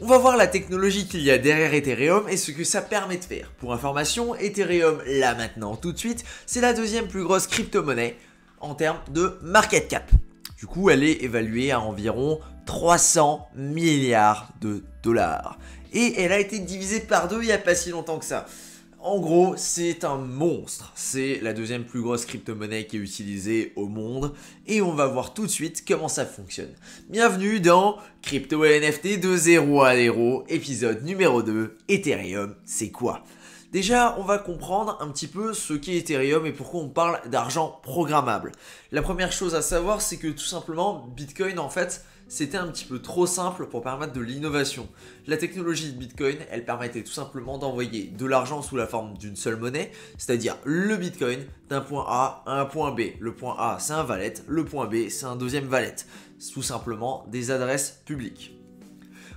On va voir la technologie qu'il y a derrière Ethereum et ce que ça permet de faire. Pour information, Ethereum, là maintenant, tout de suite, c'est la deuxième plus grosse crypto-monnaie en termes de market cap. Du coup, elle est évaluée à environ 300 milliards de dollars. Et elle a été divisée par deux il n'y a pas si longtemps que ça. En gros, c'est un monstre. C'est la deuxième plus grosse crypto-monnaie qui est utilisée au monde. Et on va voir tout de suite comment ça fonctionne. Bienvenue dans Crypto et NFT de 0 à 0, épisode numéro 2, Ethereum, c'est quoi? Déjà, on va comprendre un petit peu ce qu'est Ethereum et pourquoi on parle d'argent programmable. La première chose à savoir, c'est que tout simplement, Bitcoin, en fait, c'était un petit peu trop simple pour permettre de l'innovation. La technologie de Bitcoin, elle permettait tout simplement d'envoyer de l'argent sous la forme d'une seule monnaie, c'est-à-dire le Bitcoin d'un point A à un point B. Le point A, c'est un wallet, le point B, c'est un deuxième wallet. C'est tout simplement des adresses publiques.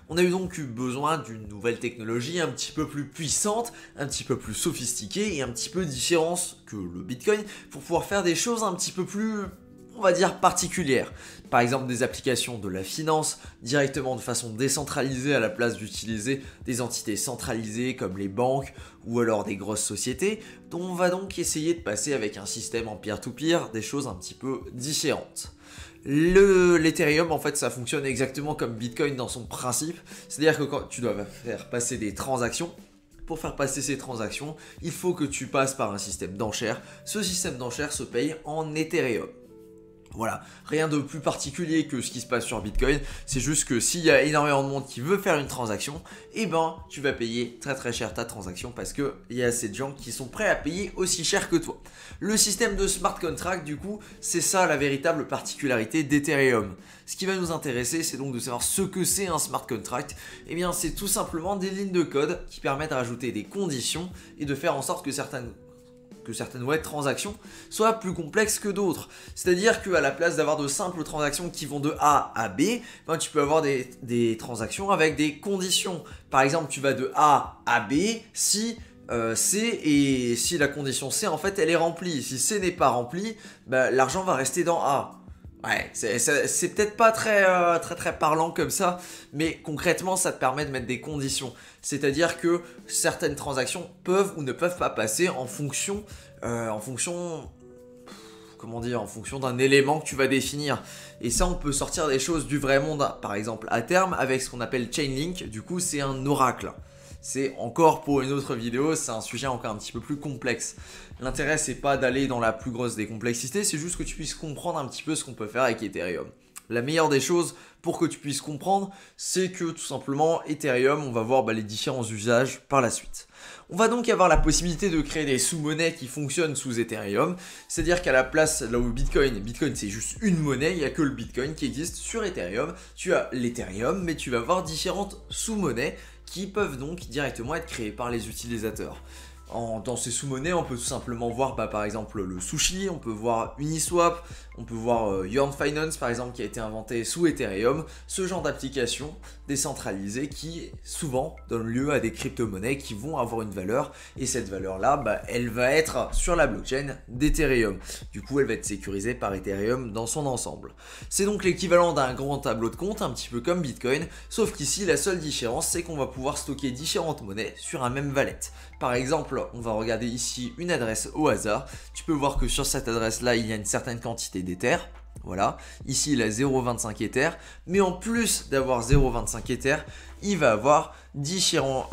On a donc eu besoin d'une nouvelle technologie un petit peu plus puissante, un petit peu plus sophistiquée et un petit peu différente que le Bitcoin pour pouvoir faire des choses un petit peu plus, on va dire, particulières. Par exemple des applications de la finance directement de façon décentralisée à la place d'utiliser des entités centralisées comme les banques ou alors des grosses sociétés, dont on va donc essayer de passer avec un système en peer-to-peer, des choses un petit peu différentes. L'Ethereum, en fait, ça fonctionne exactement comme Bitcoin dans son principe, c'est-à-dire que quand tu dois faire passer des transactions, pour faire passer ces transactions, il faut que tu passes par un système d'enchères. Ce système d'enchères se paye en Ethereum. Voilà, rien de plus particulier que ce qui se passe sur Bitcoin, c'est juste que s'il y a énormément de monde qui veut faire une transaction, eh ben tu vas payer très très cher ta transaction parce qu'il y a assez de gens qui sont prêts à payer aussi cher que toi. Le système de smart contract, du coup, c'est ça la véritable particularité d'Ethereum. Ce qui va nous intéresser, c'est donc de savoir ce que c'est un smart contract. Eh bien, c'est tout simplement des lignes de code qui permettent de rajouter des conditions et de faire en sorte que certaines transactions soient plus complexes que d'autres. C'est-à-dire qu'à la place d'avoir de simples transactions qui vont de A à B, ben tu peux avoir des transactions avec des conditions. Par exemple, tu vas de A à B si C et si la condition C en fait elle est remplie. Si C n'est pas remplie, ben, l'argent va rester dans A. Ouais, c'est peut-être pas très parlant comme ça, mais concrètement, ça te permet de mettre des conditions. C'est-à-dire que certaines transactions peuvent ou ne peuvent pas passer en fonction d'un élément que tu vas définir. Et ça, on peut sortir des choses du vrai monde, par exemple, à terme, avec ce qu'on appelle Chainlink. Du coup, c'est un oracle. C'est encore pour une autre vidéo, c'est un sujet encore un petit peu plus complexe. L'intérêt, c'est pas d'aller dans la plus grosse des complexités, c'est juste que tu puisses comprendre un petit peu ce qu'on peut faire avec Ethereum. La meilleure des choses pour que tu puisses comprendre, c'est que tout simplement, Ethereum, on va voir les différents usages par la suite. On va donc avoir la possibilité de créer des sous-monnaies qui fonctionnent sous Ethereum, c'est-à-dire qu'à la place, là où Bitcoin c'est juste une monnaie, il n'y a que le Bitcoin qui existe sur Ethereum. Tu as l'Ethereum, mais tu vas avoir différentes sous-monnaies qui peuvent donc directement être créées par les utilisateurs. Dans ces sous-monnaies, on peut tout simplement voir par exemple le Sushi, on peut voir Uniswap, on peut voir Yearn Finance par exemple qui a été inventé sous Ethereum, ce genre d'applications décentralisées qui souvent donnent lieu à des crypto-monnaies qui vont avoir une valeur et cette valeur-là, elle va être sur la blockchain d'Ethereum. Du coup, elle va être sécurisée par Ethereum dans son ensemble. C'est donc l'équivalent d'un grand tableau de compte, un petit peu comme Bitcoin, sauf qu'ici, la seule différence, c'est qu'on va pouvoir stocker différentes monnaies sur un même wallet. Par exemple, on va regarder ici une adresse au hasard. Tu peux voir que sur cette adresse-là, il y a une certaine quantité d'Ether. Voilà, ici il a 0,25 Ether, mais en plus d'avoir 0,25 Ether, il va avoir différentes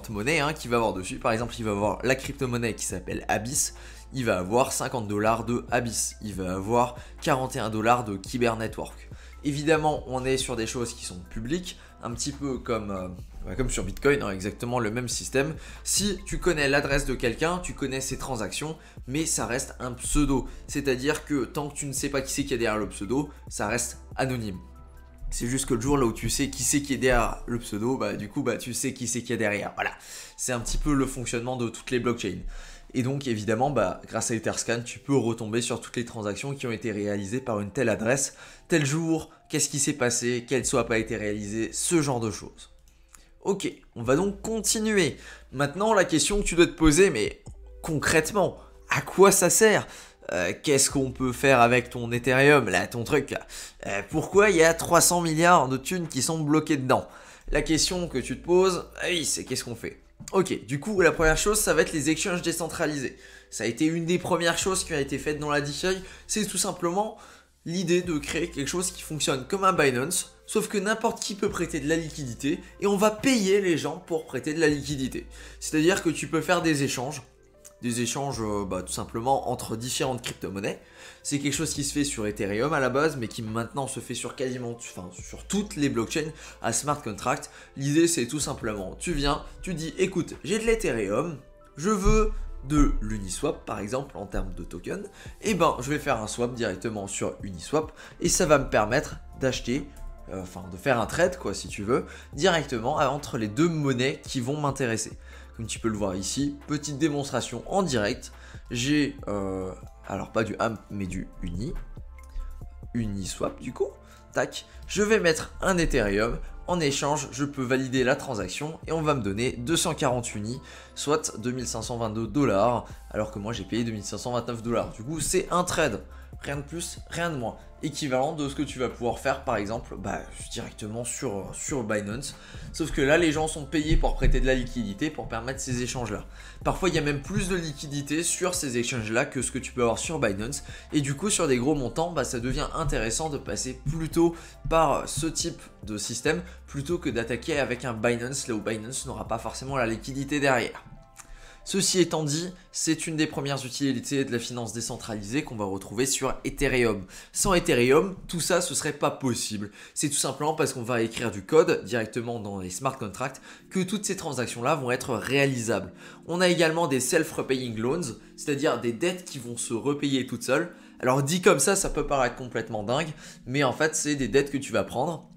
monnaies qu'il va avoir dessus. Par exemple, il va avoir la crypto-monnaie qui s'appelle Abyss, il va avoir 50 $ de Abyss, il va avoir 41 $ de Kyber Network. Évidemment, on est sur des choses qui sont publiques, un petit peu comme sur Bitcoin, exactement le même système. Si tu connais l'adresse de quelqu'un, tu connais ses transactions, mais ça reste un pseudo. C'est-à-dire que tant que tu ne sais pas qui c'est qui est derrière le pseudo, ça reste anonyme. C'est juste que le jour là où tu sais qui c'est qui est derrière le pseudo, tu sais qui c'est qui est derrière. Voilà, c'est un petit peu le fonctionnement de toutes les blockchains. Et donc évidemment, grâce à Etherscan, tu peux retomber sur toutes les transactions qui ont été réalisées par une telle adresse, tel jour, qu'est-ce qui s'est passé, qu'elle soit pas été réalisée, ce genre de choses. Ok, on va donc continuer. Maintenant, la question que tu dois te poser, mais concrètement, à quoi ça sert ? qu'est-ce qu'on peut faire avec ton Ethereum, là, ton truc là? Pourquoi il y a 300 milliards de thunes qui sont bloquées dedans? La question que tu te poses, oui, c'est qu'est-ce qu'on fait? Ok, du coup, la première chose, ça va être les exchanges décentralisés. Ça a été une des premières choses qui a été faite dans la DeFi, c'est tout simplement l'idée de créer quelque chose qui fonctionne comme un Binance, sauf que n'importe qui peut prêter de la liquidité et on va payer les gens pour prêter de la liquidité. C'est-à-dire que tu peux faire des échanges tout simplement entre différentes crypto-monnaies. C'est quelque chose qui se fait sur Ethereum à la base, mais qui maintenant se fait sur sur toutes les blockchains à smart contract. L'idée c'est tout simplement, tu viens, tu dis écoute, j'ai de l'Ethereum, je veux de l'Uniswap par exemple en termes de token, et ben je vais faire un swap directement sur Uniswap et ça va me permettre d'acheter, de faire un trade quoi si tu veux, directement entre les deux monnaies qui vont m'intéresser. Comme tu peux le voir ici, petite démonstration en direct, j'ai, alors pas du AMP mais du Uniswap du coup, tac, je vais mettre un Ethereum. En échange, je peux valider la transaction et on va me donner 240 unis, soit 2522 $, alors que moi j'ai payé 2529 $. Du coup, c'est un trade, rien de plus, rien de moins. Équivalent de ce que tu vas pouvoir faire par exemple directement sur Binance. Sauf que là, les gens sont payés pour prêter de la liquidité pour permettre ces échanges-là. Parfois, il y a même plus de liquidité sur ces échanges-là que ce que tu peux avoir sur Binance. Et du coup, sur des gros montants, ça devient intéressant de passer plutôt par ce type de système plutôt que d'attaquer avec un Binance, là où Binance n'aura pas forcément la liquidité derrière. Ceci étant dit, c'est une des premières utilités de la finance décentralisée qu'on va retrouver sur Ethereum. Sans Ethereum, tout ça ce serait pas possible. C'est tout simplement parce qu'on va écrire du code directement dans les smart contracts que toutes ces transactions-là vont être réalisables. On a également des self-repaying loans, c'est-à-dire des dettes qui vont se repayer toutes seules. Alors dit comme ça peut paraître complètement dingue, mais en fait c'est des dettes que tu vas prendre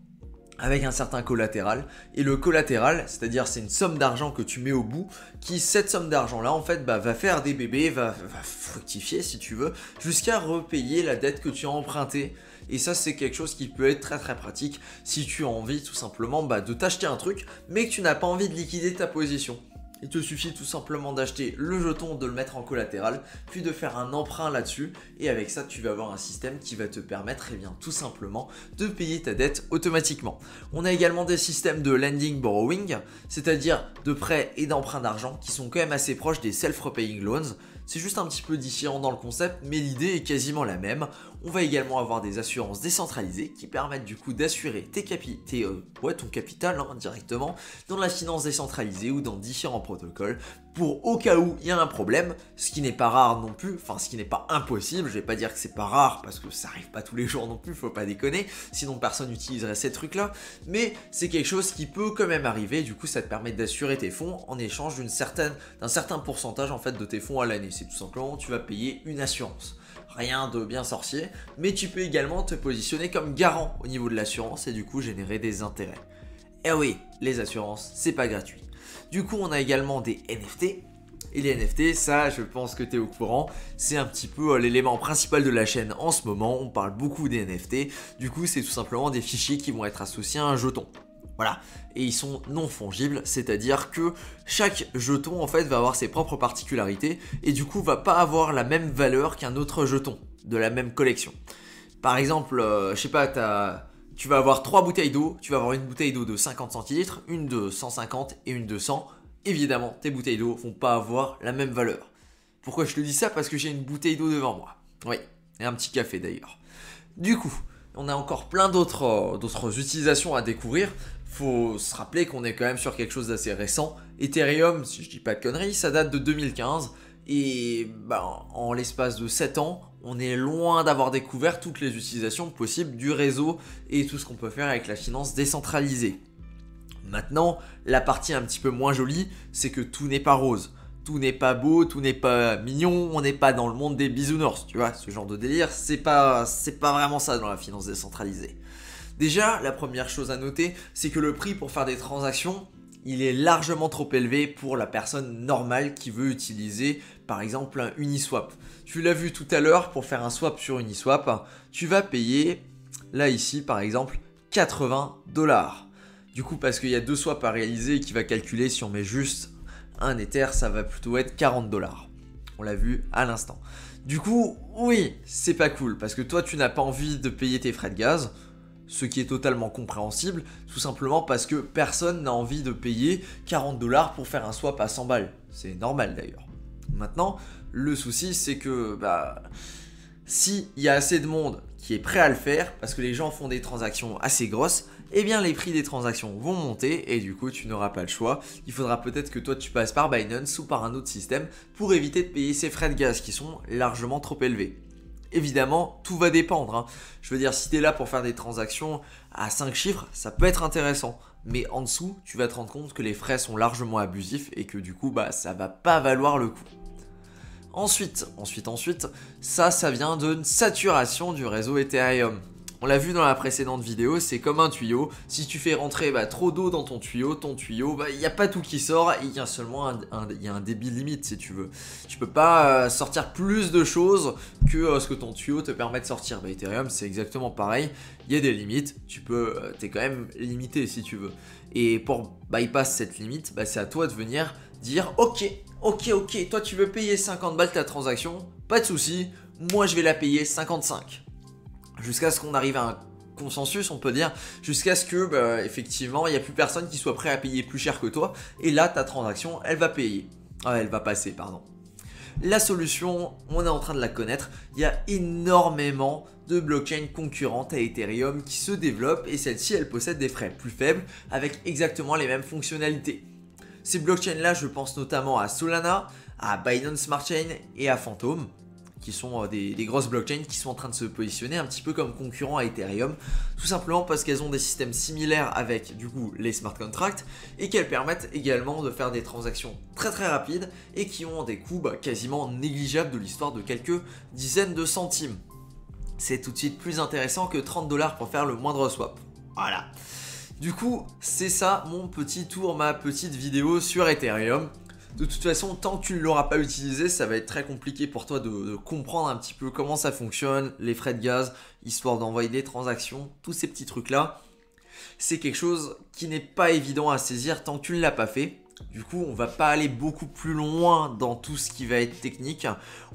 avec un certain collatéral, et le collatéral, c'est-à-dire c'est une somme d'argent que tu mets au bout, qui cette somme d'argent là en fait va faire des bébés, va fructifier si tu veux, jusqu'à repayer la dette que tu as empruntée. Et ça c'est quelque chose qui peut être très très pratique si tu as envie tout simplement de t'acheter un truc, mais que tu n'as pas envie de liquider ta position. Il te suffit tout simplement d'acheter le jeton, de le mettre en collatéral, puis de faire un emprunt là-dessus. Et avec ça, tu vas avoir un système qui va te permettre tout simplement de payer ta dette automatiquement. On a également des systèmes de lending borrowing, c'est-à-dire de prêts et d'emprunts d'argent qui sont quand même assez proches des self-repaying loans. C'est juste un petit peu différent dans le concept, mais l'idée est quasiment la même. On va également avoir des assurances décentralisées qui permettent du coup d'assurer ton capital directement dans la finance décentralisée ou dans différents protocoles pour au cas où il y a un problème, ce qui n'est pas rare non plus, ce qui n'est pas impossible, je vais pas dire que c'est pas rare parce que ça arrive pas tous les jours non plus, faut pas déconner, sinon personne n'utiliserait ces trucs là, mais c'est quelque chose qui peut quand même arriver, du coup ça te permet d'assurer tes fonds en échange d'un certain pourcentage en fait de tes fonds à l'année, c'est tout simplement tu vas payer une assurance. Rien de bien sorcier, mais tu peux également te positionner comme garant au niveau de l'assurance et du coup générer des intérêts. Et oui, les assurances, c'est pas gratuit. Du coup, on a également des NFT. Et les NFT, ça, je pense que tu es au courant, c'est un petit peu l'élément principal de la chaîne en ce moment. On parle beaucoup des NFT. Du coup, c'est tout simplement des fichiers qui vont être associés à un jeton. Voilà, et ils sont non fongibles, c'est-à-dire que chaque jeton en fait va avoir ses propres particularités et du coup va pas avoir la même valeur qu'un autre jeton de la même collection. Par exemple, je sais pas, tu vas avoir 3 bouteilles d'eau, tu vas avoir une bouteille d'eau de 50 centilitres, une de 150 et une de 100. Évidemment, tes bouteilles d'eau vont pas avoir la même valeur. Pourquoi je te dis ça? Parce que j'ai une bouteille d'eau devant moi. Oui, et un petit café d'ailleurs. Du coup, on a encore plein d'autres utilisations à découvrir. Faut se rappeler qu'on est quand même sur quelque chose d'assez récent. Ethereum, si je dis pas de conneries, ça date de 2015. Et en l'espace de 7 ans, on est loin d'avoir découvert toutes les utilisations possibles du réseau et tout ce qu'on peut faire avec la finance décentralisée. Maintenant, la partie un petit peu moins jolie, c'est que tout n'est pas rose. Tout n'est pas beau, tout n'est pas mignon, on n'est pas dans le monde des bisounours, tu vois, ce genre de délire, c'est pas vraiment ça dans la finance décentralisée. Déjà, la première chose à noter, c'est que le prix pour faire des transactions, il est largement trop élevé pour la personne normale qui veut utiliser par exemple un Uniswap. Tu l'as vu tout à l'heure, pour faire un swap sur Uniswap, tu vas payer, là ici par exemple, 80 $. Du coup, parce qu'il y a 2 swaps à réaliser et qui va calculer si on met juste un Ether, ça va plutôt être 40 $. On l'a vu à l'instant. Du coup, oui, c'est pas cool, parce que toi tu n'as pas envie de payer tes frais de gaz, ce qui est totalement compréhensible, tout simplement parce que personne n'a envie de payer 40 $ pour faire un swap à 100 balles. C'est normal d'ailleurs. Maintenant, le souci c'est que s'il y a assez de monde qui est prêt à le faire, parce que les gens font des transactions assez grosses, eh bien les prix des transactions vont monter et du coup tu n'auras pas le choix. Il faudra peut-être que toi tu passes par Binance ou par un autre système pour éviter de payer ces frais de gaz qui sont largement trop élevés. Évidemment, tout va dépendre, hein. Je veux dire, si tu es là pour faire des transactions à 5 chiffres, ça peut être intéressant. Mais en dessous, tu vas te rendre compte que les frais sont largement abusifs et que du coup, ça va pas valoir le coup. Ensuite, ça vient d'une saturation du réseau Ethereum. On l'a vu dans la précédente vidéo, c'est comme un tuyau. Si tu fais rentrer trop d'eau dans ton tuyau, il n'y a pas tout qui sort, il y a seulement un débit limite si tu veux. Tu peux pas sortir plus de choses que ce que ton tuyau te permet de sortir. Ethereum c'est exactement pareil, il y a des limites, t'es quand même limité si tu veux. Et pour bypass cette limite, c'est à toi de venir dire ok, toi tu veux payer 50 balles ta transaction, pas de souci, moi je vais la payer 55. Jusqu'à ce qu'on arrive à un consensus, on peut dire, jusqu'à ce que effectivement il n'y a plus personne qui soit prêt à payer plus cher que toi, et là ta transaction elle va passer, pardon. La solution, on est en train de la connaître, il y a énormément de blockchains concurrentes à Ethereum qui se développent et celle-ci elle possède des frais plus faibles avec exactement les mêmes fonctionnalités. Ces blockchains là, je pense notamment à Solana, à Binance Smart Chain et à Phantom, qui sont des grosses blockchains qui sont en train de se positionner un petit peu comme concurrents à Ethereum, tout simplement parce qu'elles ont des systèmes similaires avec du coup les smart contracts et qu'elles permettent également de faire des transactions très rapides et qui ont des coûts quasiment négligeables de l'histoire de quelques dizaines de centimes. C'est tout de suite plus intéressant que 30 $ pour faire le moindre swap. Voilà. Du coup, c'est ça mon petit tour, ma petite vidéo sur Ethereum. De toute façon, tant que tu ne l'auras pas utilisé, ça va être très compliqué pour toi de comprendre un petit peu comment ça fonctionne, les frais de gaz, histoire d'envoyer des transactions, tous ces petits trucs-là. C'est quelque chose qui n'est pas évident à saisir tant que tu ne l'as pas fait. Du coup, on va pas aller beaucoup plus loin dans tout ce qui va être technique.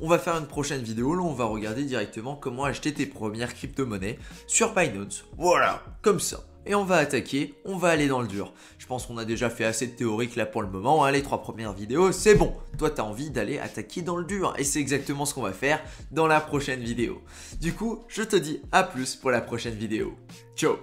On va faire une prochaine vidéo, là on va regarder directement comment acheter tes premières crypto-monnaies sur Binance. Voilà, comme ça. Et on va attaquer, on va aller dans le dur. Je pense qu'on a déjà fait assez de théorique là pour le moment, hein. Les 3 premières vidéos, c'est bon. Toi, tu as envie d'aller attaquer dans le dur et c'est exactement ce qu'on va faire dans la prochaine vidéo. Du coup, je te dis à plus pour la prochaine vidéo. Ciao.